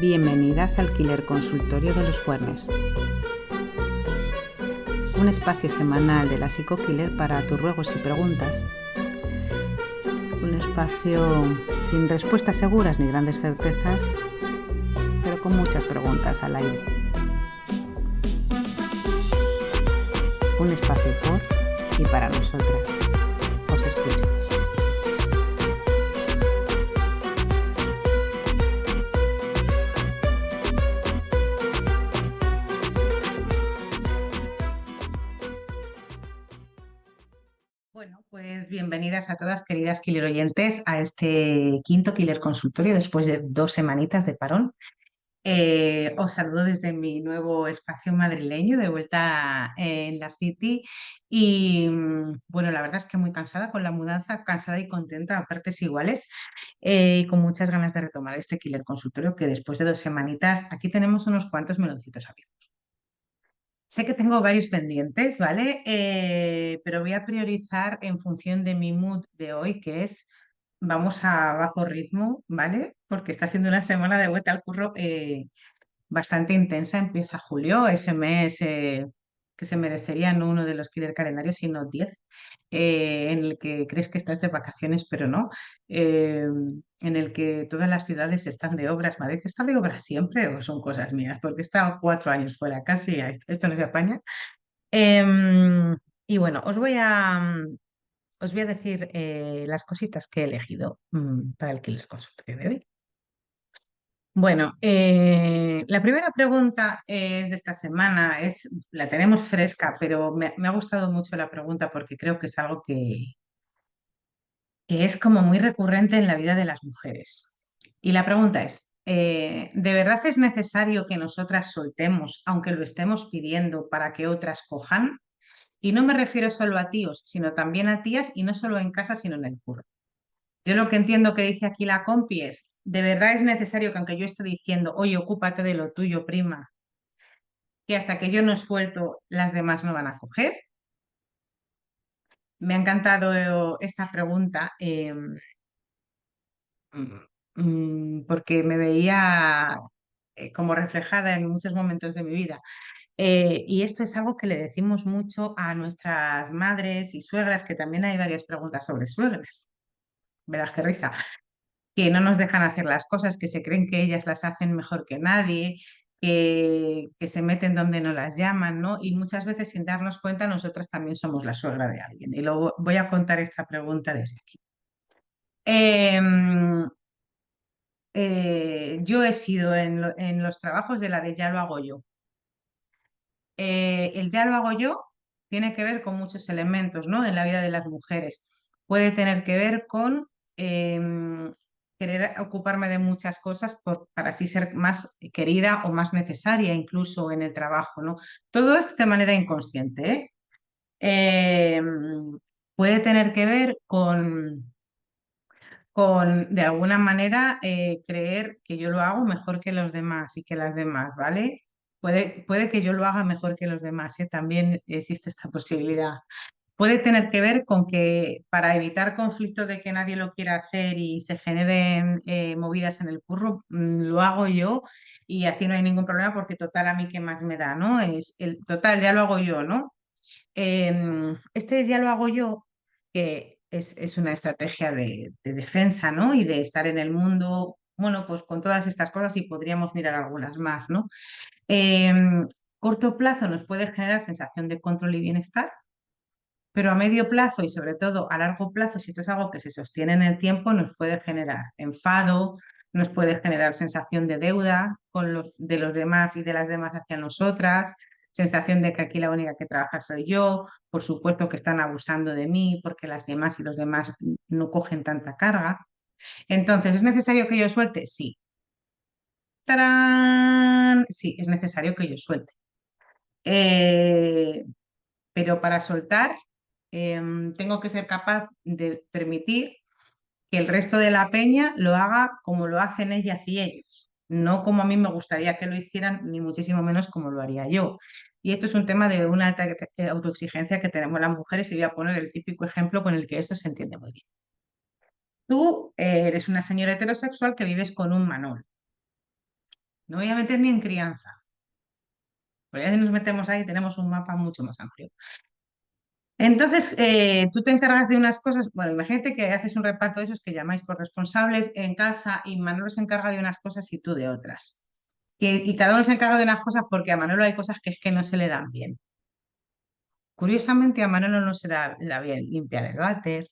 Bienvenidas al Killer Consultorio de los Juernes, un espacio semanal de la psico-killer para tus ruegos y preguntas. Un espacio sin respuestas seguras ni grandes certezas, pero con muchas preguntas al aire. Un espacio por y para nosotras. Os escucho. Bueno, pues bienvenidas a todas, queridas Killer oyentes, a este quinto Killer Consultorio después de 2 semanitas de parón. Os saludo desde mi nuevo espacio madrileño, de vuelta en la City. Y bueno, la verdad es que muy cansada con la mudanza, cansada y contenta a partes iguales, y con muchas ganas de retomar este Killer Consultorio que después de 2 semanitas, aquí tenemos unos cuantos meloncitos abiertos. Sé que tengo varios pendientes, ¿vale? Pero voy a priorizar en función de mi mood de hoy, que es vamos a bajo ritmo, ¿vale? Porque está siendo una semana de vuelta al curro bastante intensa. Empieza julio, ese mes que se merecería no uno de los killer calendarios, sino 10, en el que crees que estás de vacaciones, pero no, en el que todas las ciudades están de obras. ¿Madrid está de obras siempre o son cosas mías? Porque he estado 4 años fuera casi, esto no se apaña. Em, y bueno, os voy a decir las cositas que he elegido para el killer consultorio de hoy. Bueno, la primera pregunta es de esta semana, la tenemos fresca, pero me ha gustado mucho la pregunta porque creo que es algo que es como muy recurrente en la vida de las mujeres. Y la pregunta es, ¿de verdad es necesario que nosotras soltemos, aunque lo estemos pidiendo, para que otras cojan? Y no me refiero solo a tíos, sino también a tías, y no solo en casa, sino en el curro. Yo lo que entiendo que dice aquí la compi es, ¿de verdad es necesario que aunque yo esté diciendo, oye, ocúpate de lo tuyo, prima, que hasta que yo no suelto, las demás no van a coger? Me ha encantado esta pregunta, porque me veía como reflejada en muchos momentos de mi vida. Y esto es algo que le decimos mucho a nuestras madres y suegras, que también hay varias preguntas sobre suegras. Verás qué risa. Que no nos dejan hacer las cosas, que se creen que ellas las hacen mejor que nadie, que se meten donde no las llaman, ¿no? Y muchas veces sin darnos cuenta nosotras también somos la suegra de alguien. Y luego voy a contar esta pregunta desde aquí. Em, yo he sido en los trabajos de la de ya lo hago yo. El ya lo hago yo tiene que ver con muchos elementos, ¿no? En la vida de las mujeres. Puede tener que ver con querer ocuparme de muchas cosas para así ser más querida o más necesaria, incluso en el trabajo, ¿no? Todo esto de manera inconsciente, ¿eh? Puede tener que ver de alguna manera, creer que yo lo hago mejor que los demás y que las demás, ¿vale? Puede que yo lo haga mejor que los demás, ¿eh? También existe esta posibilidad. Puede tener que ver con que para evitar conflictos de que nadie lo quiera hacer y se generen movidas en el curro, lo hago yo y así no hay ningún problema porque total a mí qué más me da, ¿no? Es el total, ya lo hago yo, ¿no? Este ya lo hago yo, que es una estrategia de defensa, ¿no? Y de estar en el mundo, bueno, pues con todas estas cosas y podríamos mirar algunas más, ¿no? Corto plazo nos puede generar sensación de control y bienestar, pero a medio plazo y sobre todo a largo plazo, si esto es algo que se sostiene en el tiempo, nos puede generar enfado, nos puede generar sensación de deuda de los demás y de las demás hacia nosotras, sensación de que aquí la única que trabaja soy yo, por supuesto que están abusando de mí porque las demás y los demás no cogen tanta carga. Entonces, ¿es necesario que yo suelte? Sí. ¡Tarán! Sí, es necesario que yo suelte. Eh, pero para soltar tengo que ser capaz de permitir que el resto de la peña lo haga como lo hacen ellas y ellos, no como a mí me gustaría que lo hicieran, ni muchísimo menos como lo haría yo. Y esto es un tema de una alta autoexigencia que tenemos las mujeres y voy a poner el típico ejemplo con el que eso se entiende muy bien. Tú eres una señora heterosexual que vives con un Manol. No voy a meter ni en crianza. Porque ya si nos metemos ahí tenemos un mapa mucho más amplio. Entonces, tú te encargas de unas cosas, bueno, imagínate que haces un reparto de esos que llamáis corresponsables en casa y Manolo se encarga de unas cosas y tú de otras. Y cada uno se encarga de unas cosas porque a Manolo hay cosas que es que no se le dan bien. Curiosamente, a Manolo no se le da bien limpiar el váter,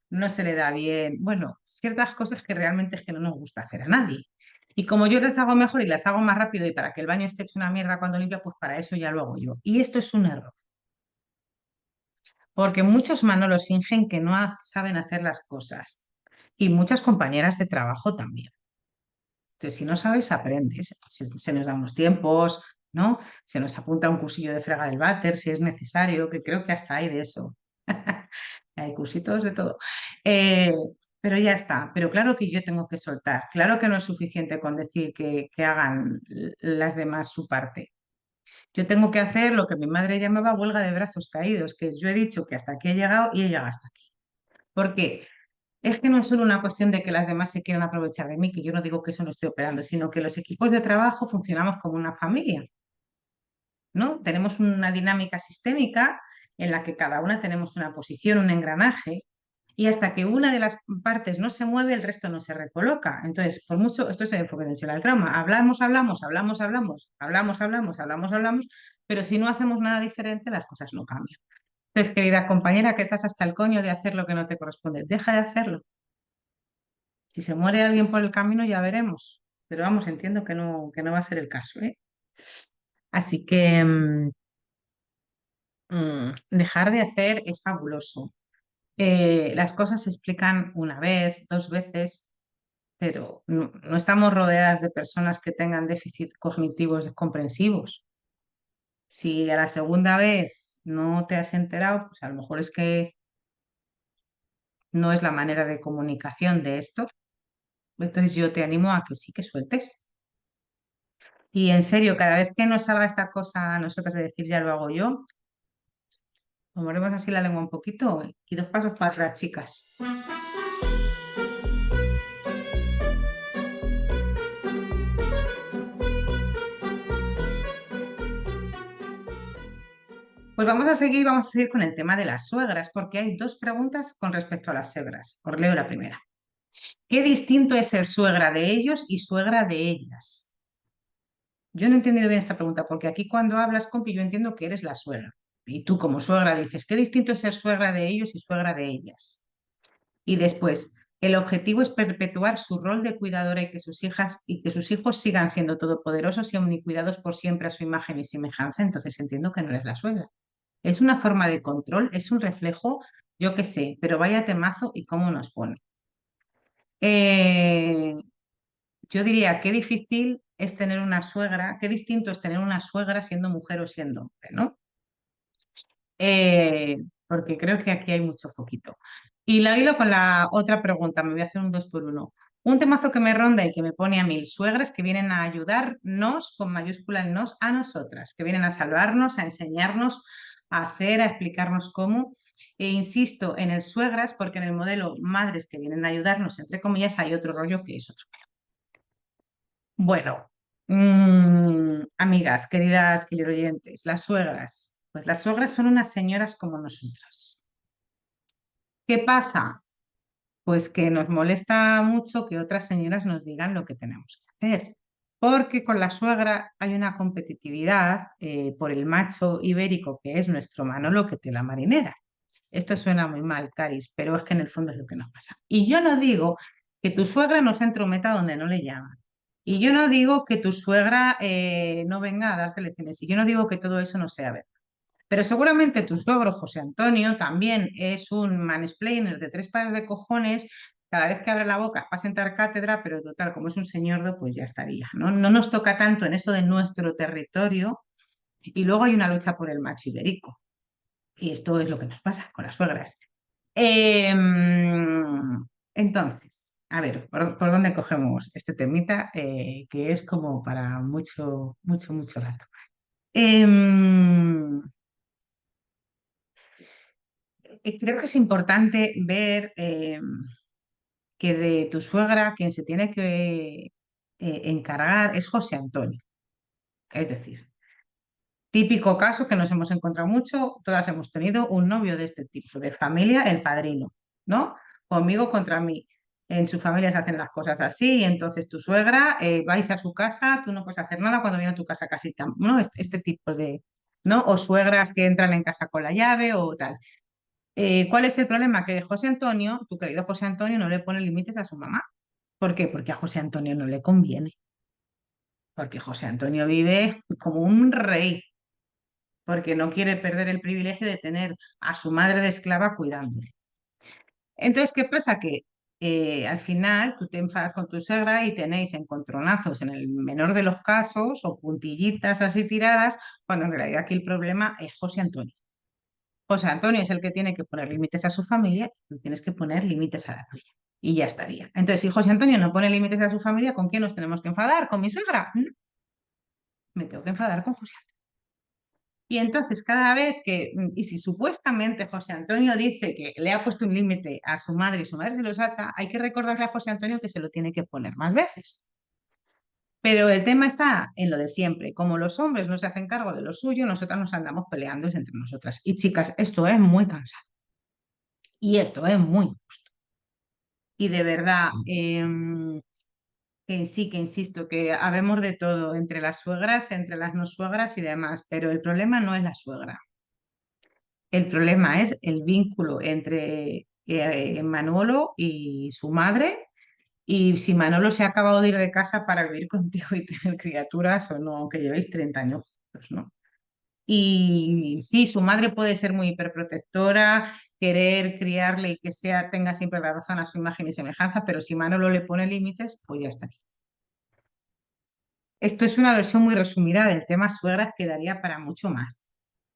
no se le da bien, bueno, ciertas cosas que realmente es que no nos gusta hacer a nadie. Y como yo las hago mejor y las hago más rápido y para que el baño esté hecho una mierda cuando limpia, pues para eso ya lo hago yo. Y esto es un error. Porque muchos Manolos fingen que no saben hacer las cosas y muchas compañeras de trabajo también. Entonces, si no sabes, aprendes. Se nos dan unos tiempos, ¿no? Se nos apunta un cursillo de fregar el váter si es necesario, que creo que hasta hay de eso. Hay cursitos de todo. Eh, pero ya está. Pero claro que yo tengo que soltar. Claro que no es suficiente con decir que hagan las demás su parte. Yo tengo que hacer lo que mi madre llamaba huelga de brazos caídos, que es yo he dicho que hasta aquí he llegado y he llegado hasta aquí. Porque es que no es solo una cuestión de que las demás se quieran aprovechar de mí, que yo no digo que eso no esté operando, sino que los equipos de trabajo funcionamos como una familia, ¿no? Tenemos una dinámica sistémica en la que cada una tenemos una posición, un engranaje, y hasta que una de las partes no se mueve, el resto no se recoloca. Entonces, por mucho, esto es el enfoque tensional al trauma, hablamos, pero si no hacemos nada diferente, las cosas no cambian. Entonces, querida compañera, que estás hasta el coño de hacer lo que no te corresponde, deja de hacerlo. Si se muere alguien por el camino, ya veremos. Pero vamos, entiendo que no va a ser el caso, ¿eh? Así que dejar de hacer es fabuloso. Las cosas se explican una vez, dos veces, pero no estamos rodeadas de personas que tengan déficit cognitivos comprensivos. Si a la segunda vez no te has enterado, pues a lo mejor es que no es la manera de comunicación de esto. Entonces yo te animo a que sí que sueltes. Y en serio, cada vez que nos salga esta cosa a nosotras de decir ya lo hago yo, nos movemos así la lengua un poquito y dos pasos para atrás, chicas. Pues vamos a seguir con el tema de las suegras, porque hay dos preguntas con respecto a las suegras. Os leo la primera. ¿Qué distinto es ser suegra de ellos y suegra de ellas? Yo no he entendido bien esta pregunta, porque aquí cuando hablas, compi, yo entiendo que eres la suegra. Y tú como suegra dices, ¿qué distinto es ser suegra de ellos y suegra de ellas? Y después, el objetivo es perpetuar su rol de cuidadora y que sus hijas y que sus hijos sigan siendo todopoderosos y omnicuidados por siempre a su imagen y semejanza. Entonces entiendo que no eres la suegra. Es una forma de control, es un reflejo, yo qué sé, pero vaya temazo y cómo nos pone. Eh, yo diría, qué difícil es tener una suegra, qué distinto es tener una suegra siendo mujer o siendo hombre, ¿no? Eh, porque creo que aquí hay mucho foquito. Y la hilo con la otra pregunta, me voy a hacer un dos por uno. Un temazo que me ronda y que me pone a mil suegras que vienen a ayudarnos, con mayúscula el nos, a nosotras, que vienen a salvarnos, a enseñarnos, a hacer, a explicarnos cómo. E insisto en el suegras porque en el modelo madres que vienen a ayudarnos, entre comillas, hay otro rollo que es otro. Bueno, amigas, queridas oyentes, las suegras. Pues las suegras son unas señoras como nosotras. ¿Qué pasa? Pues que nos molesta mucho que otras señoras nos digan lo que tenemos que hacer. Porque con la suegra hay una competitividad por el macho ibérico que es nuestro Manolo que tela marinera. Esto suena muy mal, Caris, pero es que en el fondo es lo que nos pasa. Y yo no digo que tu suegra no se entrometa donde no le llaman. Y yo no digo que tu suegra no venga a darte lecciones. Y yo no digo que todo eso no sea verdad. Pero seguramente tu suegro, José Antonio, también es un mansplainer de tres pares de cojones. Cada vez que abre la boca va a sentar cátedra, pero total, como es un señordo, pues ya estaría. ¿No? No nos toca tanto en eso de nuestro territorio. Y luego hay una lucha por el macho ibérico. Y esto es lo que nos pasa con las suegras. Entonces, a ver, ¿por dónde cogemos este temita? Que es como para mucho, mucho, mucho rato. Em, Creo que es importante ver que de tu suegra quien se tiene encargar es José Antonio. Es decir, típico caso que nos hemos encontrado mucho, todas hemos tenido un novio de este tipo, de familia, el padrino, ¿no? Conmigo contra mí. En su familia se hacen las cosas así, y entonces tu suegra, vais a su casa, tú no puedes hacer nada cuando viene a tu casa casi tan, ¿no? Este tipo de, ¿no? O suegras que entran en casa con la llave o tal. ¿Cuál es el problema? Que José Antonio, tu querido José Antonio, no le pone límites a su mamá. ¿Por qué? Porque a José Antonio no le conviene. Porque José Antonio vive como un rey, porque no quiere perder el privilegio de tener a su madre de esclava cuidándole. Entonces, ¿qué pasa? Que al final tú te enfadas con tu suegra y tenéis encontronazos en el menor de los casos o puntillitas así tiradas, cuando en realidad aquí el problema es José Antonio. José Antonio es el que tiene que poner límites a su familia y tú tienes que poner límites a la tuya. Y ya estaría. Entonces, si José Antonio no pone límites a su familia, ¿con quién nos tenemos que enfadar? ¿Con mi suegra? No, me tengo que enfadar con José Antonio. Y entonces, cada vez que, y si supuestamente José Antonio dice que le ha puesto un límite a su madre y su madre se lo salta, hay que recordarle a José Antonio que se lo tiene que poner más veces. Pero el tema está en lo de siempre. Como los hombres no se hacen cargo de lo suyo, nosotras nos andamos peleando entre nosotras. Y chicas, esto es muy cansado. Y esto es muy justo. Y de verdad, que sí, que insisto, que habemos de todo entre las suegras, entre las no suegras y demás, pero el problema no es la suegra. El problema es el vínculo entre Manolo y su madre, y si Manolo se ha acabado de ir de casa para vivir contigo y tener criaturas o no, aunque llevéis 30 años juntos, ¿no? Y sí, su madre puede ser muy hiperprotectora, querer criarle y que sea, tenga siempre la razón a su imagen y semejanza, pero si Manolo le pone límites, pues ya está. Esto es una versión muy resumida del tema suegras que daría para mucho más.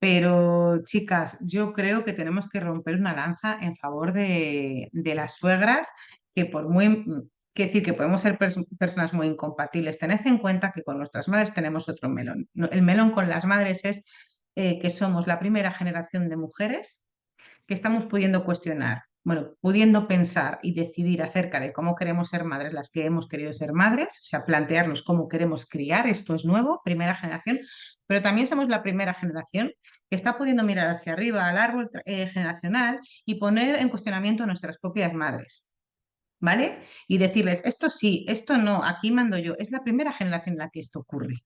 Pero, chicas, yo creo que tenemos que romper una lanza en favor de las suegras, que por muy, que decir que podemos ser personas muy incompatibles. Tened en cuenta que con nuestras madres tenemos otro melón. El melón con las madres es que somos la primera generación de mujeres que estamos pudiendo cuestionar, bueno, pudiendo pensar y decidir acerca de cómo queremos ser madres las que hemos querido ser madres, o sea, plantearnos cómo queremos criar, esto es nuevo, primera generación, pero también somos la primera generación que está pudiendo mirar hacia arriba al árbol generacional y poner en cuestionamiento a nuestras propias madres. ¿Vale? Y decirles, esto sí, esto no, aquí mando yo. Es la primera generación en la que esto ocurre.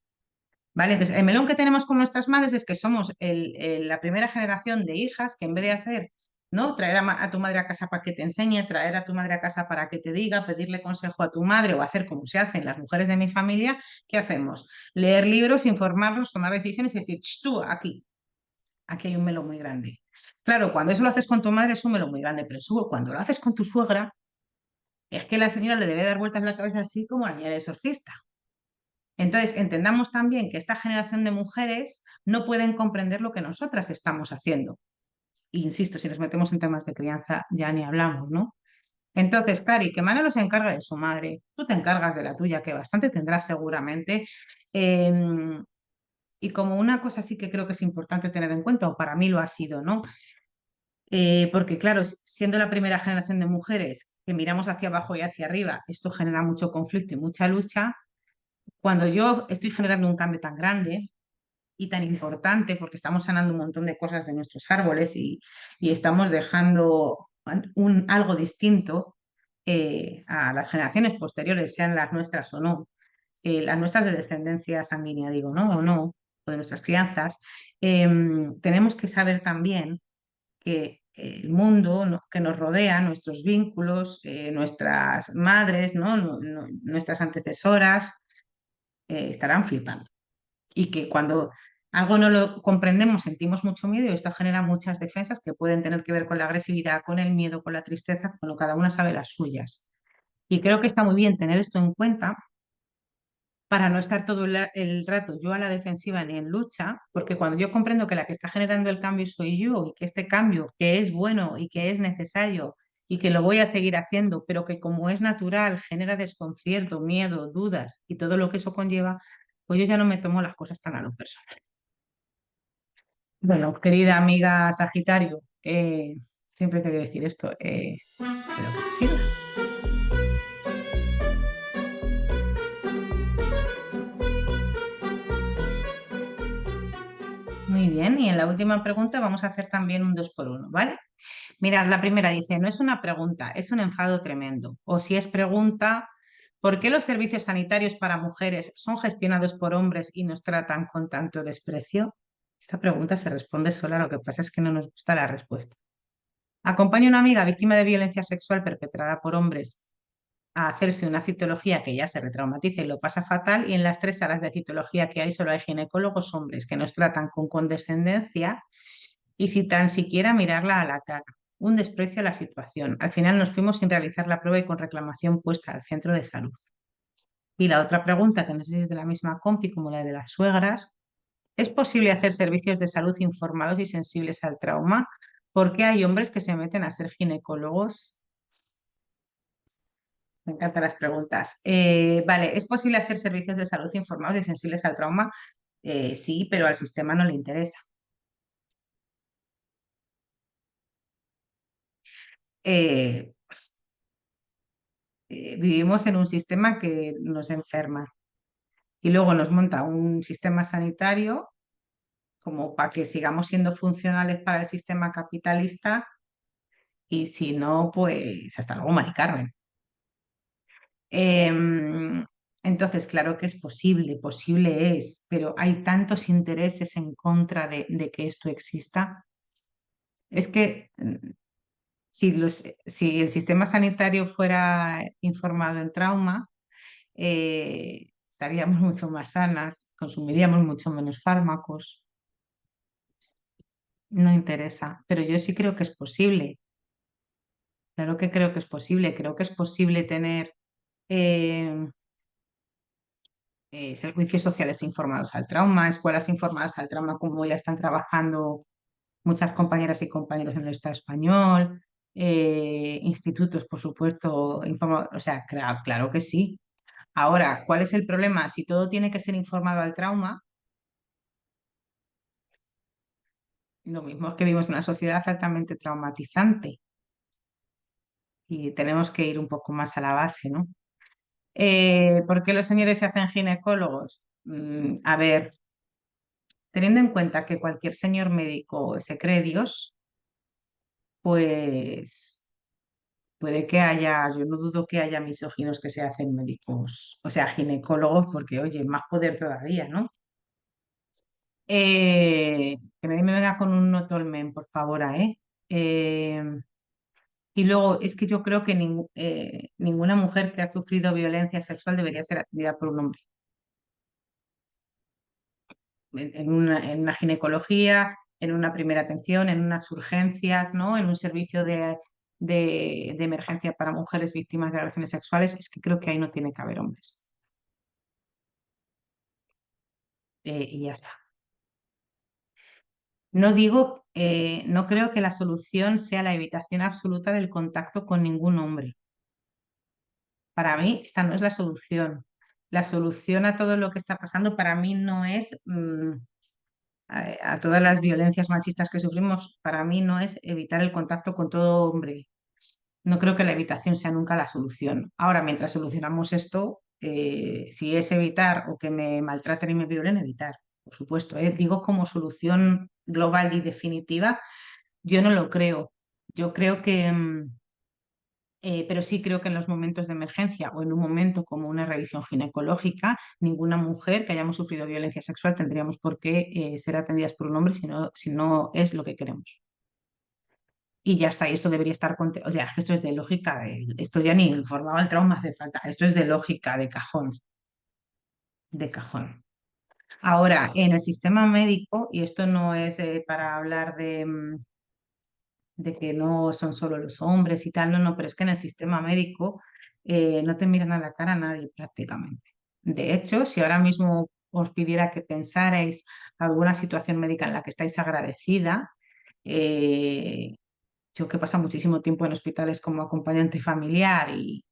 ¿Vale? Entonces, el melón que tenemos con nuestras madres es que somos la primera generación de hijas que en vez de hacer, ¿no? Traer a tu madre a casa para que te enseñe, traer a tu madre a casa para que te diga, pedirle consejo a tu madre o hacer como se hacen las mujeres de mi familia, ¿qué hacemos? Leer libros, informarnos, tomar decisiones y decir, tú, aquí hay un melón muy grande. Claro, cuando eso lo haces con tu madre es un melón muy grande, pero cuando lo haces con tu suegra, es que la señora le debe dar vueltas en la cabeza así como a la niña del exorcista. Entonces, entendamos también que esta generación de mujeres no pueden comprender lo que nosotras estamos haciendo. Insisto, si nos metemos en temas de crianza, ya ni hablamos, ¿no? Entonces, Cari, que Manolo se encarga de su madre, tú te encargas de la tuya, que bastante tendrás seguramente. Eh, y como una cosa sí que creo que es importante tener en cuenta, o para mí lo ha sido, ¿no? Porque claro, siendo la primera generación de mujeres que miramos hacia abajo y hacia arriba, esto genera mucho conflicto y mucha lucha. Cuando yo estoy generando un cambio tan grande y tan importante, porque estamos sanando un montón de cosas de nuestros árboles y estamos dejando algo distinto a las generaciones posteriores, sean las nuestras o no, las nuestras de descendencia sanguínea, digo, ¿no? O no, o de nuestras crianzas, tenemos que saber también que el mundo que nos rodea, nuestros vínculos, nuestras madres, ¿no? Nuestras antecesoras, estarán flipando. Y que cuando algo no lo comprendemos, sentimos mucho miedo y esto genera muchas defensas que pueden tener que ver con la agresividad, con el miedo, con la tristeza, con lo cada una sabe las suyas. Y creo que está muy bien tener esto en cuenta para no estar todo el rato yo a la defensiva ni en lucha, porque cuando yo comprendo que la que está generando el cambio soy yo y que este cambio que es bueno y que es necesario y que lo voy a seguir haciendo, pero que como es natural genera desconcierto, miedo, dudas y todo lo que eso conlleva, pues yo ya no me tomo las cosas tan a lo personal. Bueno, querida amiga Sagitario, siempre quería decir esto, espero que te sirva. bien, y en la última pregunta vamos a hacer también un 2 por 1, ¿vale? Mirad, la primera dice, no es una pregunta, es un enfado tremendo. O si es pregunta, ¿por qué los servicios sanitarios para mujeres son gestionados por hombres y nos tratan con tanto desprecio? Esta pregunta se responde sola, lo que pasa es que no nos gusta la respuesta. Acompaña a una amiga víctima de violencia sexual perpetrada por hombres a hacerse una citología que ya se retraumatiza y lo pasa fatal, y en las 3 salas de citología que hay solo hay ginecólogos hombres que nos tratan con condescendencia y si tan siquiera mirarla a la cara. Un desprecio a la situación. Al final nos fuimos sin realizar la prueba y con reclamación puesta al centro de salud. Y la otra pregunta, que no sé si es de la misma compi como la de las suegras, ¿es posible hacer servicios de salud informados y sensibles al trauma? ¿Por qué hay hombres que se meten a ser ginecólogos? Me encantan las preguntas. Vale, ¿es posible hacer servicios de salud informados y sensibles al trauma? Sí, pero al sistema no le interesa. Eh, Vivimos en un sistema que nos enferma y luego nos monta un sistema sanitario como para que sigamos siendo funcionales para el sistema capitalista y si no, pues hasta luego, Mari Carmen. Entonces, claro que es posible, posible es, pero hay tantos intereses en contra de que esto exista. Es que si el sistema sanitario fuera informado en trauma, estaríamos mucho más sanas, consumiríamos mucho menos fármacos. No interesa, pero yo sí creo que es posible. Claro que creo que es posible. Creo que es posible tener eh, servicios sociales informados al trauma, escuelas informadas al trauma, como ya están trabajando muchas compañeras y compañeros en el Estado español, institutos, por supuesto, informados. O sea, claro que sí. Ahora, ¿cuál es el problema? Si todo tiene que ser informado al trauma, lo mismo es que vivimos en una sociedad altamente traumatizante y tenemos que ir un poco más a la base, ¿no? ¿Por qué los señores se hacen ginecólogos? A ver, teniendo en cuenta que cualquier señor médico se cree Dios, pues puede que haya, yo no dudo que haya misóginos que se hacen médicos, o sea, ginecólogos, porque oye, más poder todavía, ¿no? Que nadie me venga con un no tolmen, por favor, ¿eh? Eh, y luego, es que yo creo que ninguna mujer que ha sufrido violencia sexual debería ser atendida por un hombre. En una ginecología, en una primera atención, en unas urgencias, ¿no? En un servicio de emergencia para mujeres víctimas de agresiones sexuales, es que creo que ahí no tiene que haber hombres. Y ya está. No digo, no creo que la solución sea la evitación absoluta del contacto con ningún hombre. Para mí, esta no es la solución. La solución a todo lo que está pasando para mí no es a todas las violencias machistas que sufrimos, para mí no es evitar el contacto con todo hombre. No creo que la evitación sea nunca la solución. Ahora, mientras solucionamos esto, si es evitar o que me maltraten y me violen, evitar, por supuesto. Digo como solución global y definitiva, yo no lo creo. Yo creo que, pero sí creo que en los momentos de emergencia o en un momento como una revisión ginecológica, ninguna mujer que hayamos sufrido violencia sexual tendríamos por qué ser atendidas por un hombre si no es lo que queremos. Y ya está, y esto debería estar, o sea, esto es de lógica, esto ya ni informaba el trauma hace falta, esto es de lógica, de cajón, de cajón. Ahora, en el sistema médico, y esto no es para hablar de que no son solo los hombres y tal, no, no, pero es que en el sistema médico no te miran a la cara a nadie prácticamente. De hecho, si ahora mismo os pidiera que pensarais alguna situación médica en la que estáis agradecida, eh, yo que he pasado muchísimo tiempo en hospitales como acompañante familiar y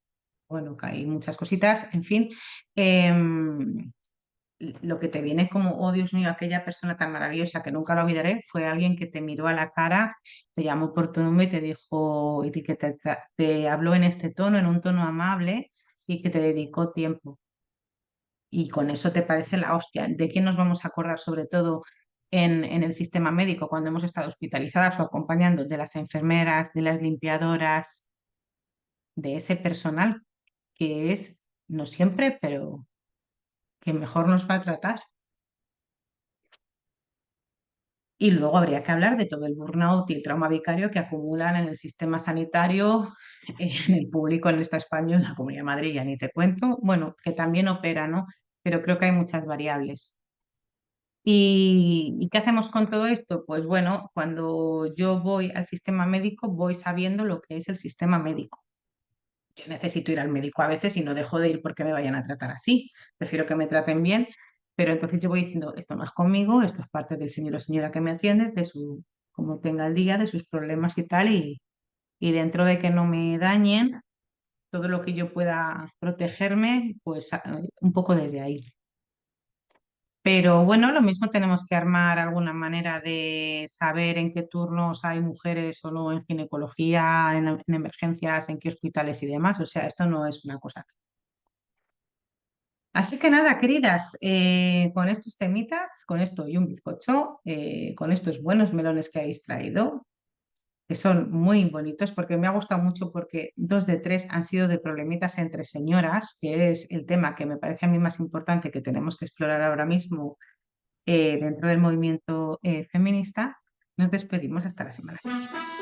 bueno, que hay muchas cositas, en fin, em, lo que te viene como, oh Dios mío, aquella persona tan maravillosa que nunca lo olvidaré, fue alguien que te miró a la cara, te llamó por tu nombre y te dijo, y que te habló en este tono, en un tono amable y que te dedicó tiempo. Y con eso te parece la hostia. ¿De quién nos vamos a acordar sobre todo en el sistema médico cuando hemos estado hospitalizadas o acompañando de las enfermeras, de las limpiadoras, de ese personal que es, no siempre, pero que mejor nos va a tratar. Y luego habría que hablar de todo el burnout y el trauma vicario que acumulan en el sistema sanitario, en el público en esta España, en la Comunidad de Madrid, ya ni te cuento. Bueno, que también opera, ¿no? Pero creo que hay muchas variables. ¿Y qué hacemos con todo esto? Pues bueno, cuando yo voy al sistema médico, voy sabiendo lo que es el sistema médico. Yo necesito ir al médico a veces y no dejo de ir porque me vayan a tratar así. Prefiero que me traten bien, pero entonces yo voy diciendo, esto no es conmigo, esto es parte del señor o señora que me atiende, de su, como tenga el día, de sus problemas y tal, y dentro de que no me dañen, todo lo que yo pueda protegerme, pues un poco desde ahí. Pero bueno, lo mismo tenemos que armar alguna manera de saber en qué turnos hay mujeres o no en ginecología, en emergencias, en qué hospitales y demás. O sea, esto no es una cosa. Así que nada, queridas, con estos temitas, con esto y un bizcocho, con estos buenos melones que habéis traído, que son muy bonitos porque me ha gustado mucho porque dos de tres han sido de problemitas entre señoras, que es el tema que me parece a mí más importante que tenemos que explorar ahora mismo dentro del movimiento feminista. Nos despedimos hasta la semana que viene.